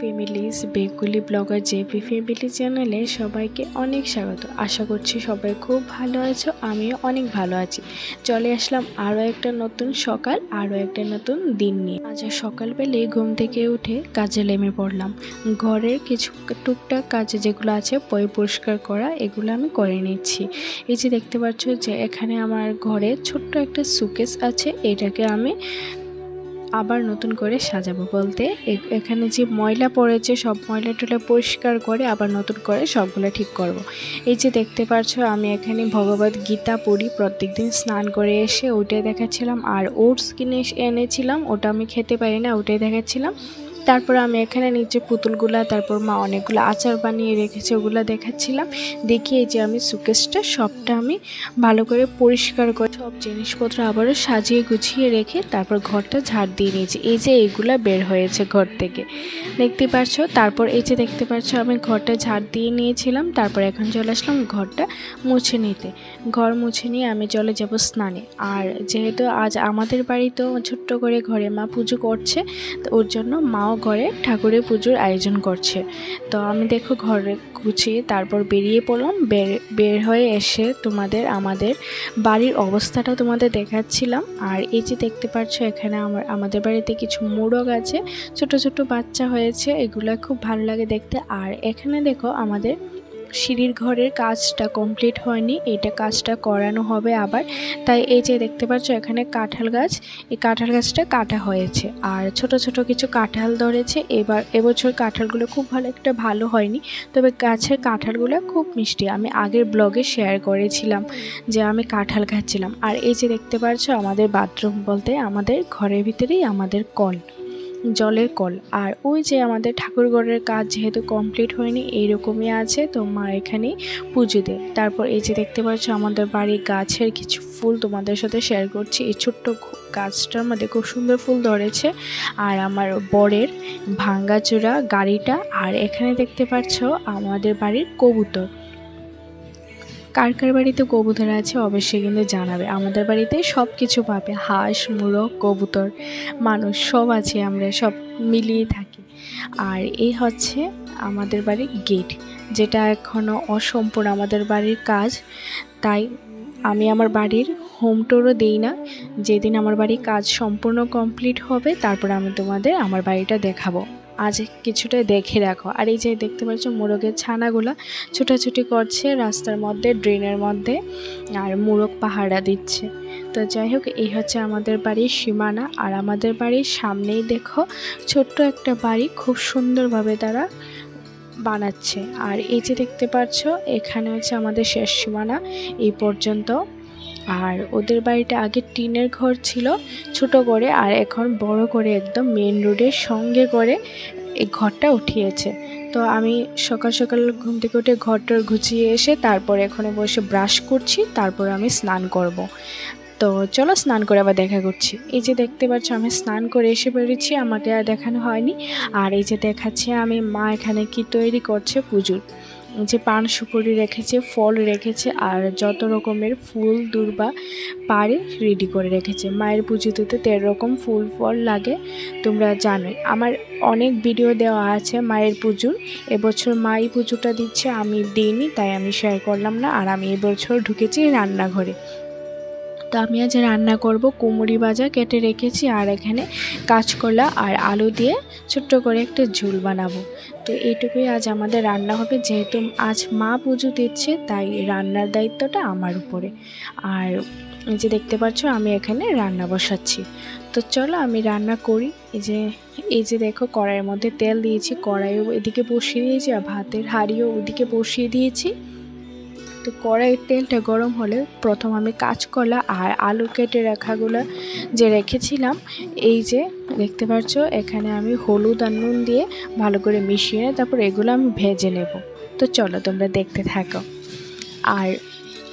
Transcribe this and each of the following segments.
Families Bengali blogger JP family চ্যানেলে সবাইকে অনেক স্বাগত। আশা করছি সবাই খুব ভালো আছো, আমিও অনেক ভালো আছি। চলে আসলাম আরও একটা নতুন সকাল, আরও একটা নতুন দিন নিয়ে। আজ সকালবেলায় ঘুম থেকে উঠে কাজে নেমে পড়লাম। ঘরের কিছু টুকটাক কাজে যেগুলো আছে পরিষ্কার করা, এগুলো আমি করে নিচ্ছি। এই যে দেখতে পাচ্ছ যে এখানে আমার ঘরে ছোট্ট একটা সুকেস আছে, এটাকে আমি আবার নতুন করে সাজাবো। বলতে এখানে যে ময়লা পড়েছে সব ময়লা টয়লা পরিষ্কার করে আবার নতুন করে সবগুলো ঠিক করব। এই যে দেখতে পাচ্ছ আমি এখানে ভগবত গীতা পড়ি প্রত্যেকদিন স্নান করে এসে, ওইটাই দেখাচ্ছিলাম। আর ওটস কিনে এনেছিলাম, ওটা আমি খেতে পারি না, ওটাই দেখাচ্ছিলাম। তারপর আমি এখানে নিচে পুতুলগুলা, তারপর মা অনেকগুলো আচার বানিয়ে রেখেছে, ওগুলো দেখাচ্ছিলাম। দেখি এই যে আমি সুকেসটা সবটা আমি ভালো করে পরিষ্কার করে সব জিনিসপত্র আবারও সাজিয়ে গুছিয়ে রেখে তারপর ঘরটা ঝাড় দিয়ে নিয়েছি। এই যে এইগুলা বের হয়েছে ঘর থেকে, দেখতে পাচ্ছ। তারপর এই যে দেখতে পাচ্ছ আমি ঘরটা ঝাড় দিয়ে নিয়েছিলাম। তারপর এখন চলে আসলাম ঘরটা মুছে নিতে। ঘর মুছে নিয়ে আমি চলে যাব স্নানে। আর যেহেতু আজ আমাদের বাড়িতেও ছোট্ট করে ঘরে মা পুজো করছে, তো ওর জন্য মাও ঘরে ঠাকুরের পুজোর আয়োজন করছে। তো আমি দেখো ঘরে গুছিয়ে তারপর বেরিয়ে পড়লাম। বের হয়ে এসে আমাদের বাড়ির অবস্থাটা তোমাদের দেখাচ্ছিলাম। আর এই যে দেখতে পাচ্ছ এখানে আমাদের বাড়িতে কিছু মোরগ আছে, ছোট ছোট বাচ্চা হয়েছে, এগুলো খুব ভালো লাগে দেখতে। আর এখানে দেখো আমাদের সিঁড়ির ঘরের কাজটা কমপ্লিট হয়নি, এটা কাজটা করানো হবে আবার। তাই এই যে দেখতে পাচ্ছ এখানে কাঁঠাল গাছ, এই কাঁঠাল গাছটা কাটা হয়েছে। আর ছোট ছোট কিছু কাঁঠাল ধরেছে। এবছর কাঁঠালগুলো খুব ভালো হয়নি, তবে গাছের কাঁঠালগুলো খুব মিষ্টি। আমি আগের ব্লগে শেয়ার করেছিলাম যে আমি কাঁঠাল খাচ্ছিলাম। আর এই যে দেখতে পাচ্ছ আমাদের বাথরুম, বলতে আমাদের ঘরের ভিতরেই আমাদের কল, জলের কল। আর ওই যে আমাদের ঠাকুরঘরের কাজ যেহেতু কমপ্লিট হয়নি, এইরকমই আছে, তো মা এখানে পুজো দেয়। তারপর এই যে দেখতে পাচ্ছ আমাদের বাড়ির গাছের কিছু ফুল তোমাদের সাথে শেয়ার করছি। এই ছোট্ট গাছটার মধ্যে খুব সুন্দর ফুল ধরেছে। আর আমার বরের ভাঙ্গাচোরা গাড়িটা। আর এখানে দেখতে পাচ্ছ আমাদের বাড়ির কবুতর। কার কার বাড়িতে কবুতর আছে অবশ্যই কিন্তু জানাবে। আমাদের বাড়িতে সব কিছু পাবে, হাঁস, মুরগ, কবুতর, মানুষ সব আছে, আমরা সব মিলিয়ে থাকি। আর এই হচ্ছে আমাদের বাড়ির গেট, যেটা এখনও অসম্পূর্ণ আমাদের বাড়ির কাজ। তাই আমি আমার বাড়ির হোম ট্যুরও দিই না। যেদিন আমার বাড়ির কাজ সম্পূর্ণ কমপ্লিট হবে তারপর আমি তোমাদের আমার বাড়িটা দেখাবো। আজ কিছুটা দেখে রাখো। আর এই যে দেখতে পাচ্ছ মোরগের ছানাগুলো ছোটাছুটি করছে রাস্তার মধ্যে, ড্রেনের মধ্যে, আর মোরগ পাহারা দিচ্ছে। তো যাই হোক, এই হচ্ছে আমাদের বাড়ির সীমানা। আর আমাদের বাড়ির সামনেই দেখো ছোট্ট একটা বাড়ি খুব সুন্দরভাবে তারা বানাচ্ছে। আর এই যে দেখতে পাচ্ছ এখানে হচ্ছে আমাদের শেষ সীমানা এই পর্যন্ত। আর ওদের বাড়িটা আগে টিনের ঘর ছিল ছোট করে, আর এখন বড় করে একদম মেন রোডের সঙ্গে করে এই ঘরটা উঠিয়েছে। তো আমি সকাল সকাল ঘুম থেকে উঠে ঘরটার গুছিয়ে এসে তারপরে এখানে বসে ব্রাশ করছি, তারপর আমি স্নান করব। তো চলো স্নান করে আবার দেখা করছি। এই যে দেখতে পাচ্ছ আমি স্নান করে এসে বেরিয়েছি, আমাকে আর দেখানো হয়নি। আর এই যে দেখাচ্ছে আমি মা এখানে কি তৈরি করছে পুজোর, যে পান সুপুরি রেখেছে, ফল রেখেছে, আর যত রকমের ফুল দূর্বা পাড়ে রেডি করে রেখেছে। মায়ের পুজোতে তো 13 রকম ফুল ফল লাগে, তোমরা জানোই। আমার অনেক ভিডিও দেওয়া আছে মায়ের পুজোর। এবছর মা এই পুজোটা দিচ্ছে, আমি দিইনি তাই আমি শেয়ার করলাম না। আর আমি এবছর ঢুকেছি রান্নাঘরে। তো আমি আজ রান্না করব কুমড়ি ভাজা কেটে রেখেছি, আর এখানে কাঁচকলা আর আলু দিয়ে ছোট্ট করে একটা ঝোল বানাবো। তো এইটুকুই আজ আমাদের রান্না হবে, যেহেতু আজ মা পুজো দিচ্ছে তাই রান্নার দায়িত্বটা আমার উপরে। আর এই যে দেখতে পাচ্ছ আমি এখানে রান্না বসাচ্ছি। তো চলো আমি রান্না করি। এই যে দেখো কড়াইয়ের মধ্যে তেল দিয়েছি, কড়াইও এদিকে বসিয়ে দিয়েছি, আর ভাতের হাঁড়িও ওদিকে বসিয়ে দিয়েছি। তো কড়াইয়ের তেলটা গরম হলে প্রথম আমি কাঁচকলা আর আলু কেটে রাখাগুলো যে রেখেছিলাম, এই যে দেখতে পাচ্ছ এখানে আমি হলুদ আর নুন দিয়ে ভালো করে মিশিয়ে তারপর এগুলো আমি ভেজে নেব। তো চলো তোমরা দেখতে থাকো। আর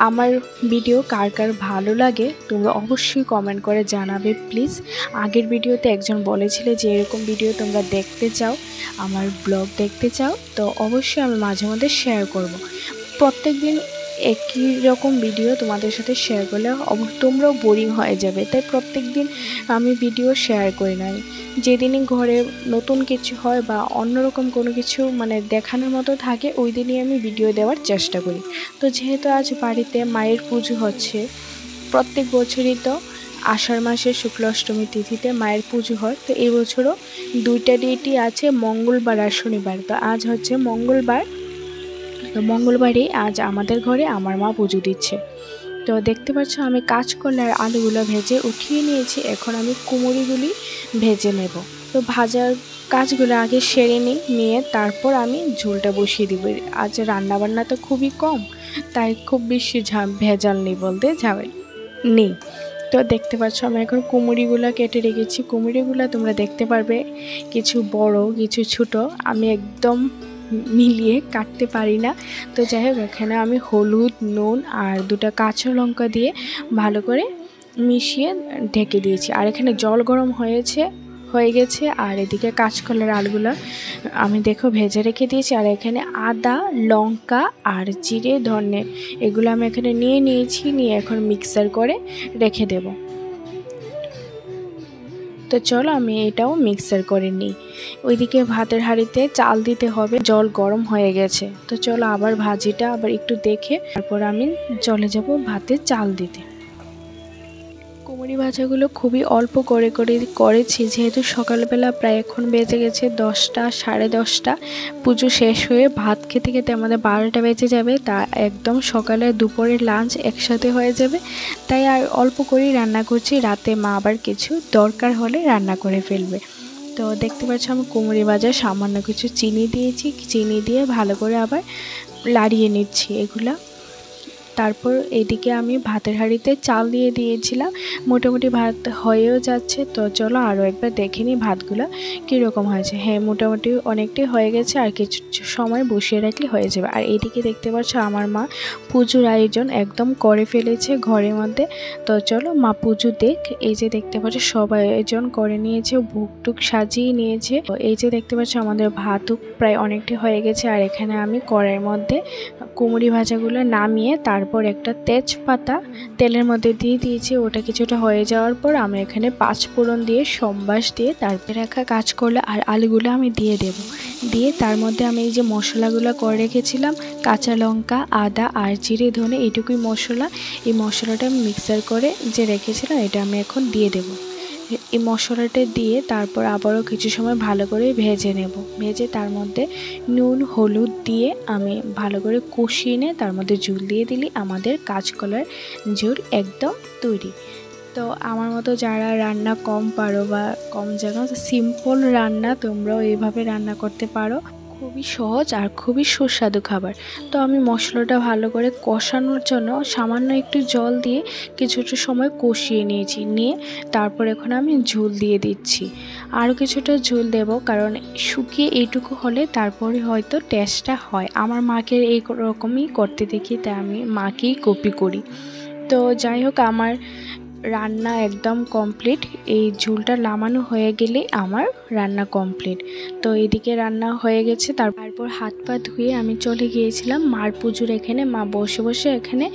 আমার ভিডিও কার কার ভালো লাগে তোমরা অবশ্যই কমেন্ট করে জানাবে প্লিজ। আগের ভিডিওতে একজন বলেছিলে যে এরকম ভিডিও তোমরা দেখতে চাও, আমার ব্লগ দেখতে চাও, তো অবশ্যই আমি মাঝে মধ্যে শেয়ার করব। প্রত্যেক দিন একই রকম ভিডিও তোমাদের সাথে শেয়ার করলে তোমরাও বোরিং হয়ে যাবে, তাই প্রত্যেক দিন আমি ভিডিও শেয়ার করি না। যেদিনই ঘরে নতুন কিছু হয় বা অন্যরকম কোনো কিছু মানে দেখানোর মতো থাকে ওই দিনই আমি ভিডিও দেওয়ার চেষ্টা করি। তো যেহেতু আজ বাড়িতে মায়ের পুজো হচ্ছে, প্রত্যেক বছরই তো আষাঢ় মাসের শুক্ল অষ্টমী তিথিতে মায়ের পুজো হয়। তো এই বছরও 2টা ডেটই আছে, মঙ্গলবার আর শনিবার। তো আজ হচ্ছে মঙ্গলবার, তো মঙ্গলবারই আজ আমাদের ঘরে আমার মা পুজো দিচ্ছে। তো দেখতে পাচ্ছ আমি কাঁচকলা আর আলুগুলো ভেজে উঠিয়ে নিয়েছি, এখন আমি কুমড়িগুলি ভেজে নেব। তো ভাজার কাজগুলো আগে সেরে নিয়ে তারপর আমি ঝোলটা বসিয়ে দিব। আজ রান্নাবান্না তো খুবই কম, তাই খুব বেশি ভেজাল নেই বলতে নেই। তো দেখতে পাচ্ছ আমি এখন কুমড়িগুলো কেটে রেখেছি। কুমড়িগুলো তোমরা দেখতে পারবে কিছু বড় কিছু ছোট, আমি একদম মিলিয়ে কাটতে পারি না। তো যাই হোক এখানে আমি হলুদ, নুন আর 2টা কাঁচা লঙ্কা দিয়ে ভালো করে মিশিয়ে ঢেকে দিয়েছি। আর এখানে জল গরম হয়ে গেছে। আর এদিকে কাঁচকলার আলুগুলো আমি দেখো ভেজে রেখে দিয়েছি। আর এখানে আদা, লঙ্কা আর জিরে, ধনে এগুলো আমি এখানে নিয়ে এখন মিক্সার করে রেখে দেব। তো চলো আমি এটাও মিক্সার করে নিই। ওইদিকে ভাতের হাঁড়িতে চাল দিতে হবে, জল গরম হয়ে গেছে। তো চলো আবার ভাজিটা আবার একটু দেখে তারপর আমি চলে যাব ভাতে চাল দিতে। কুমড়ি ভাজাগুলো খুবই অল্প করে করেছি, যেহেতু সকালবেলা প্রায় এখন বেজে গেছে 10টা, 10:30। পুজো শেষ হয়ে ভাত খেতে খেতে আমাদের 12টা বেজে যাবে। তা একদম সকালে দুপুরের লাঞ্চ একসাথে হয়ে যাবে, তাই আর অল্প করেই রান্না করছি। রাতে মা আবার কিছু দরকার হলে রান্না করে ফেলবে। তো দেখতে পাচ্ছ আমি কুমড়ি ভাজা সামান্য কিছু চিনি দিয়েছি, চিনি দিয়ে ভালো করে আবার লাড়িয়ে নিচ্ছি এগুলা। তারপর এদিকে আমি ভাতের হাঁড়িতে চাল দিয়ে দিয়েছিলাম, মোটামুটি ভাত হয়েও যাচ্ছে। তো চলো আরও একবার দেখে নিই ভাতগুলো কীরকম হয়েছে। হ্যাঁ মোটামুটি অনেকটাই হয়ে গেছে, আর কিছু সময় বসিয়ে রাখলে হয়ে যাবে। আর এদিকে দেখতে পাচ্ছ আমার মা পুজোর আয়োজন একদম করে ফেলেছে ঘরের মধ্যে। তো চলো মা পুজো দেখ। এই যে দেখতে পাচ্ছ সব আয়োজন করে নিয়েছে, ভোগ সাজিয়ে নিয়েছে। এই যে দেখতে পাচ্ছ আমাদের ভাতও প্রায় অনেকটাই হয়ে গেছে। আর এখানে আমি কড়াইয়ের মধ্যে কুমড়ি ভাজাগুলো নামিয়ে তারপর একটা তেজপাতা তেলের মধ্যে দিয়ে দিয়েছি। ওটা কিছুটা হয়ে যাওয়ার পর আমি এখানে 5 ফোড়ন দিয়ে সম্বাস দিয়ে তারপরে রাখা কাঁচকলা আর আলুগুলো আমি দিয়ে তার মধ্যে আমি এই যে মশলাগুলো করে রেখেছিলাম, কাঁচা লঙ্কা, আদা আর জিরে, ধনে এইটুকুই মশলা, এই মশলাটা আমি মিক্সার করে যে রেখেছিলাম এটা আমি এখন দিয়ে দেব। এই মশলাটা দিয়ে তারপর আবারও কিছু সময় ভালো করে ভেজে তার মধ্যে নুন, হলুদ দিয়ে আমি ভালো করে কষিয়ে নিয়ে তার মধ্যে ঝোল দিয়ে দিলে আমাদের কাঁচকলার ঝোল একদম তৈরি। তো আমার মতো যারা রান্না কম পারো বা কম জানো, সিম্পল রান্না তোমরাও এইভাবে রান্না করতে পারো। খুবই সহজ আর খুবই সুস্বাদু খাবার। তো আমি মশলাটা ভালো করে কষানোর জন্য সামান্য একটু জল দিয়ে কিছুটা সময় কষিয়ে নিয়ে তারপর এখন আমি ঝোল দিয়ে দিচ্ছি। আরও কিছুটা ঝোল দেব, কারণ শুকিয়ে এইটুকু হলে তারপরে হয়তো টেস্টটা হয়। আমার মাকে এই রকমই করতে দেখি, তাই আমি মাকেই কপি করি। তো যাই হোক, আমার রান্না একদম কমপ্লিট। এই ঝোলটা নামানো হয়ে গেলে আমার রান্না কমপ্লিট। তো এদিকে রান্না হয়ে গেছে। তারপর হাত পা ধুয়ে আমি চলে গিয়েছিলাম মার পুজোর এখানে। মা বসে বসে এখানে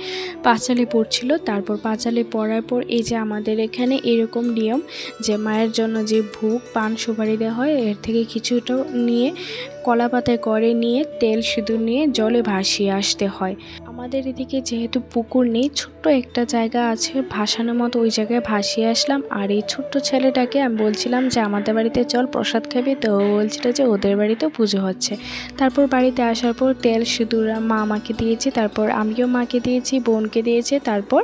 পাঁচালি পড়ছিল। তারপর পাঁচালি পড়ার পর এই যে আমাদের এখানে এরকম নিয়ম যে মায়ের জন্য যে ভোগ পান সুপারি দেওয়া হয়, এর থেকে কিছুটা নিয়ে কলা পাতায় করে নিয়ে তেল সিঁদুর নিয়ে জলে ভাসিয়ে আসতে হয়। আমাদের এদিকে যেহেতু পুকুর নেই, ছোট্ট একটা জায়গা আছে ভাসানোর মতো, ওই জায়গায় ভাসিয়ে আসলাম। আর এই ছোট্ট ছেলেটাকে আমি বলছিলাম যে আমাদের বাড়িতে চল প্রসাদ খাবি, তো ও বলছিল যে ওদের বাড়িতেও পুজো হচ্ছে। তারপর বাড়িতে আসার পর তেল সিঁদুর মা আমাকে দিয়েছে, তারপর আমিও মাকে দিয়েছি, বোনকে দিয়েছে। তারপর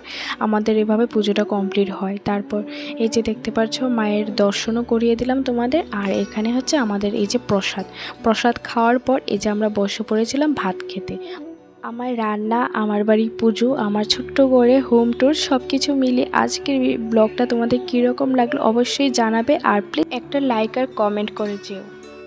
আমাদের এভাবে পুজোটা কমপ্লিট হয়। তারপর এই যে দেখতে পাচ্ছ মায়ের দর্শনও করিয়ে দিলাম তোমাদের। আর এখানে হচ্ছে আমাদের এই যে প্রসাদ খাওয়ার পর এই যে আমরা বসে পড়েছিলাম ভাত খেতে। আমার রান্না, আমার বাড়ি পুজো, আমার ছোট্ট করে হোম ট্যুর সব কিছু মিলিয়ে আজকের ব্লগটা তোমাদের কীরকম লাগলো অবশ্যই জানাবে। আর প্লিজ একটা লাইক আর কমেন্ট করে যেও।